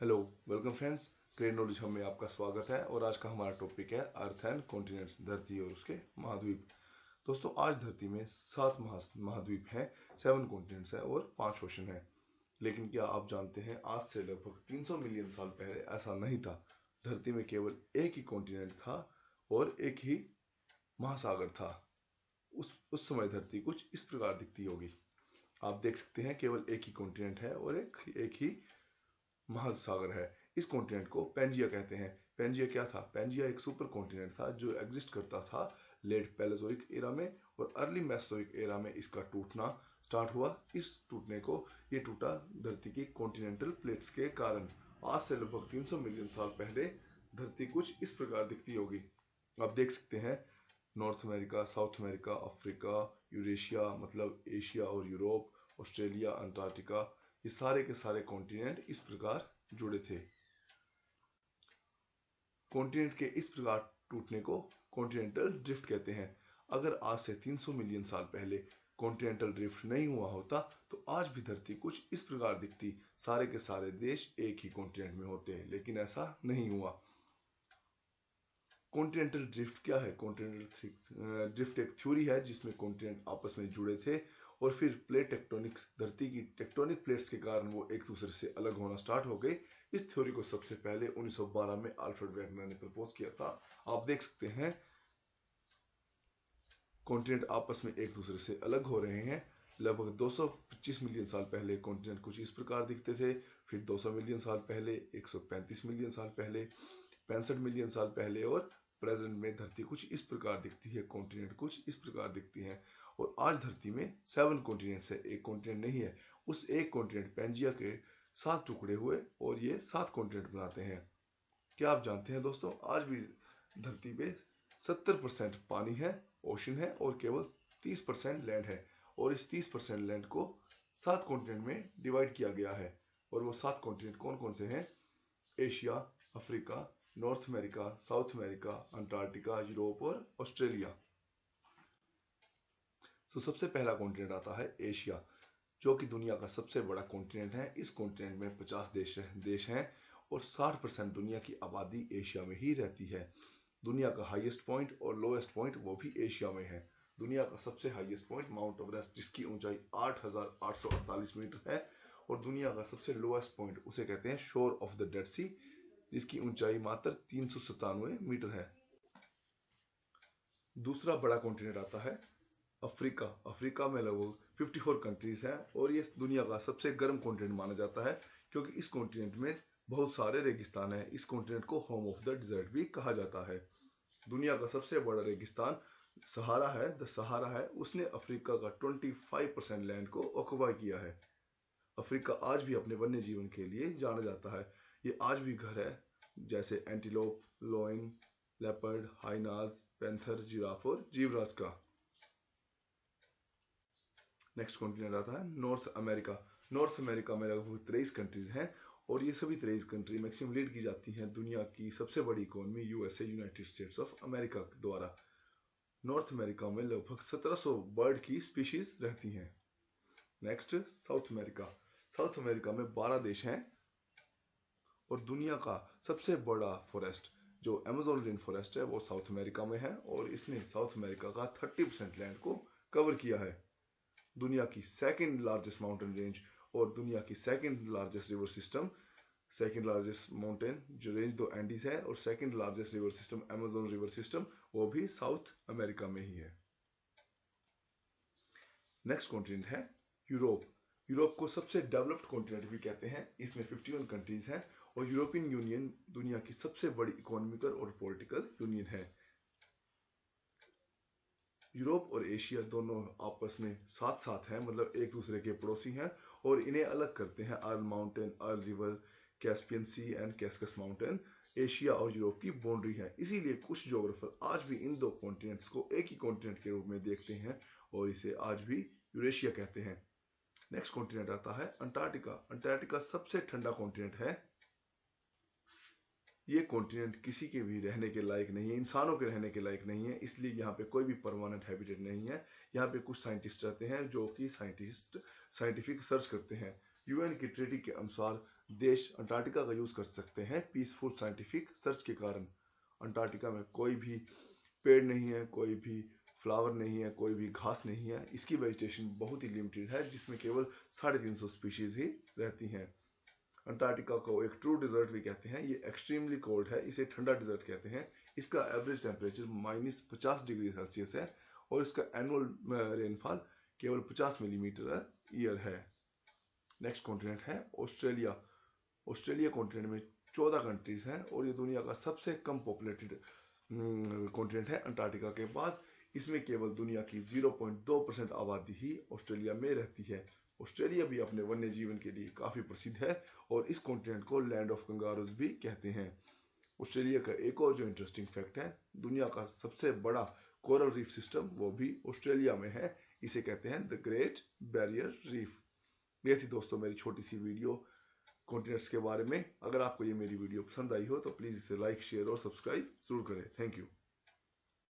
Hello, welcome friends. Crane knowledge हम में आपका स्वागत है और आज का हमारा टॉपिक है अर्थ एंड कॉन्टिनेंट्स, धरती और उसके महाद्वीप। दोस्तों, आज धरती में 7 महाद्वीप हैं, 7 कॉन्टिनेंट्स हैं और 5 ओशन हैं। लेकिन क्या आप जानते हैं, आज से लगभग 300 मिलियन साल पहले ऐसा नहीं था। धरती में केवल एक ही कॉन्टिनेंट था और एक ही महासागर था। उस समय धरती कुछ इस प्रकार दिखती होगी। आप देख सकते हैं, केवल एक ही कॉन्टिनेंट है और एक ही महासागर है। इस कॉन्टिनेंट को पेंजिया कहते हैं। पेंजिया क्या था? पेंजिया एक सुपर कॉन्टिनेंट था जो एग्जिस्ट करता था लेट पैलेजोइक एरा में, और अर्ली मेसोइक एरा में इसका टूटना स्टार्ट हुआ। इस टूटने को ये टूटा धरती की कॉन्टिनेंटल प्लेट्स के कारण। आज से लगभग 300 मिलियन साल पहले धरती कुछ इस प्रकार दिखती होगी। आप देख सकते हैं, north America, south America, Africa, Eurasia मतलब एशिया और यूरोप, ऑस्ट्रेलिया, अंटार्कटिका, ये सारे के सारे कॉन्टिनेंट इस प्रकार जुड़े थे। कॉन्टिनेंट के इस प्रकार टूटने को कॉन्टिनेंटल ड्रिफ्ट कहते हैं। अगर आज से 300 मिलियन साल पहले कॉन्टिनेंटल ड्रिफ्ट नहीं हुआ होता तो आज भी धरती कुछ इस प्रकार दिखती। सारे के सारे देश एक ही कॉन्टिनेंट में होते, लेकिन ऐसा नहीं हुआ। कॉन्टिनेंटल ड्रिफ्ट क्या है? कॉन्टिनेंटल ड्रिफ्ट एक थ्योरी है जिसमें कॉन्टिनेंट आपस में जुड़े थे और फिर प्लेट टेक्टोनिक्स, धरती की टेक्टोनिक प्लेट्स के कारण वो एक दूसरे से अलग होना स्टार्ट हो गए। इस थ्योरी को सबसे पहले 1912 में अल्फ्रेड वेगनर ने प्रपोज किया था। आप देख सकते हैं, कॉन्टिनेंट आपस में एक दूसरे से अलग हो रहे हैं। लगभग 225 मिलियन साल पहले कॉन्टिनेंट कुछ इस प्रकार दिखते थे, फिर 200 मिलियन साल पहले, 135 मिलियन साल पहले, 65 मिलियन साल पहले, और प्रेजेंट में धरती कुछ इस प्रकार दिखती है, कॉन्टिनेंट कुछ इस प्रकार दिखती है। और आज धरती में 7 कॉन्टिनेंट्स है, एक कॉन्टिनेंट नहीं है। उस एक कॉन्टिनेंट पेंजिया के 7 टुकड़े हुए और ये 7 कॉन्टिनेंट बनाते हैं। क्या आप जानते हैं दोस्तों, आज भी धरती पे 70% पानी है, ओशन है, और केवल 30% लैंड है। और इस 30% लैंड को 7 कॉन्टिनेंट में डिवाइड किया गया है। और वो 7 कॉन्टिनेंट कौन कौन से हैं? Asia, Africa, north America, south America, Antarctica, Europe और ऑस्ट्रेलिया। तो सबसे पहला कॉन्टिनेंट आता है एशिया, जो कि दुनिया का सबसे बड़ा कॉन्टिनेंट है। इस कॉन्टिनेंट में 50 देश हैं और 60% दुनिया की आबादी एशिया में ही रहती है। दुनिया का हाईएस्ट पॉइंट और लोएस्ट पॉइंट वो भी एशिया में है। दुनिया का सबसे हाईएस्ट पॉइंट माउंट एवरेस्ट, जिसकी ऊंचाई 8,848 मीटर है, और दुनिया का सबसे लोएस्ट पॉइंट उसे कहते हैं शोर ऑफ द डेड सी, जिसकी ऊंचाई मात्र 397 मीटर है। दूसरा बड़ा कॉन्टिनेंट आता है अफ्रीका। अफ्रीका में लगभग 54 कंट्रीज हैं और ये दुनिया का सबसे गर्म कॉन्टिनेंट माना जाता है, क्योंकि इस कॉन्टिनेंट में बहुत सारे रेगिस्तान हैं। इस कॉन्टिनेंट को होम ऑफ द डिजर्ट भी कहा जाता है। दुनिया का सबसे बड़ा रेगिस्तान सहारा है, द सहारा है। उसने अफ्रीका का 25% लैंड को ऑक्युपाई किया है। अफ्रीका आज भी अपने वन्य जीवन के लिए जाना जाता है। ये आज भी घर है जैसे antelope, lion, leopard, hyenas, panther, giraffe और जीब्रास का। नेक्स्ट कॉन्टिनेंट आता है नॉर्थ अमेरिका। नॉर्थ अमेरिका में लगभग 23 कंट्रीज हैं और ये सभी 23 कंट्री मैक्सिमम लीड की जाती हैं दुनिया की सबसे बड़ी economy USA, United states of America द्वारा। नॉर्थ अमेरिका में लगभग 1700 बर्ड की स्पीशीज रहती हैं। Next south America. South America में 12 देश हैं और दुनिया का सबसे बड़ा फॉरेस्ट जो अमेज़न रेन फॉरेस्ट है वो साउथ अमेरिका में है, और इसने साउथ अमेरिका का 30% लैंड को कवर किया है। दुनिया की सेकंड लार्जेस्ट माउंटेन रेंज और दुनिया की second largest river system, second largest mountain जो रेंज दो एंडीज है, और second largest river system Amazon river system, वो भी साउथ अमेरिका में ही है। नेक्स्ट कॉन्टिनेंट है यूरोप। यूरोप को सबसे डेवलप्ड कॉन्टिनेंट भी कहते हैं। इसमें 51 कंट्रीज हैं और यूरोपियन यूनियन दुनिया की सबसे बड़ी इकोनॉमिकल और पॉलिटिकल यूनियन है। यूरोप और एशिया दोनों आपस में साथ साथ हैं, मतलब एक दूसरे के पड़ोसी हैं, और इन्हें अलग करते हैं Ural mountain, Ural river, Caspian sea and Caucasus mountain. Asia और यूरोप की बाउंड्री है, इसीलिए कुछ ज्योग्राफर आज भी इन दो कॉन्टिनेंट्स को एक ही कॉन्टिनेंट के रूप में देखते हैं और इसे आज भी यूरेशिया कहते हैं। नेक्स्ट कॉन्टिनेंट आता है अंटार्कटिका। अंटार्कटिका सबसे ठंडा कॉन्टिनेंट है। ये कॉन्टिनेंट किसी के भी रहने के लायक नहीं है, इंसानों के रहने के लायक नहीं है, इसलिए यहाँ पे कोई भी परमानेंट हैबिटेट नहीं है। यहाँ पे कुछ साइंटिस्ट रहते हैं जो कि साइंटिफिक सर्च करते हैं। यूएन की ट्रीटी के अनुसार देश अंटार्कटिका का यूज कर सकते हैं पीसफुल साइंटिफिक सर्च के कारण। अंटार्कटिका में कोई भी पेड़ नहीं है, कोई भी फ्लावर नहीं है, कोई भी घास नहीं है। इसकी वेजिटेशन बहुत ही लिमिटेड है, जिसमें केवल 350 स्पीशीज ही रहती हैं। अंटार्कटिका को एक ट्रू डिजर्ट भी कहते हैं। ये एक्सट्रीमली कोल्ड है, इसे ठंडा डिजर्ट कहते हैं। इसका एवरेज टेम्परेचर -50 डिग्री सेल्सियस है और इसका एनुअल रेनफॉल केवल 50 मिलीमीटर ईयर है। नेक्स्ट कॉन्टिनेंट है ऑस्ट्रेलिया। ऑस्ट्रेलिया कॉन्टिनेंट में 14 कंट्रीज हैं और ये दुनिया का सबसे कम पॉपुलेटेड कॉन्टिनेंट है अंटार्कटिका के बाद। इसमें केवल दुनिया की 0.2% आबादी ही ऑस्ट्रेलिया में रहती है। ऑस्ट्रेलिया भी अपने वन्य जीवन के लिए काफी प्रसिद्ध है और इस कॉन्टिनेंट को लैंड ऑफ कंगारूज भी कहते हैं। ऑस्ट्रेलिया का एक और जो इंटरेस्टिंग फैक्ट है, दुनिया का सबसे बड़ा कोरल रीफ सिस्टम वो भी ऑस्ट्रेलिया में है। इसे कहते हैं द ग्रेट बैरियर रीफ। ये थी दोस्तों मेरी छोटी सी वीडियो कॉन्टिनेंट्स के बारे में। अगर आपको ये मेरी वीडियो पसंद आई हो तो प्लीज इसे लाइक, शेयर और सब्सक्राइब जरूर करें। Thank you.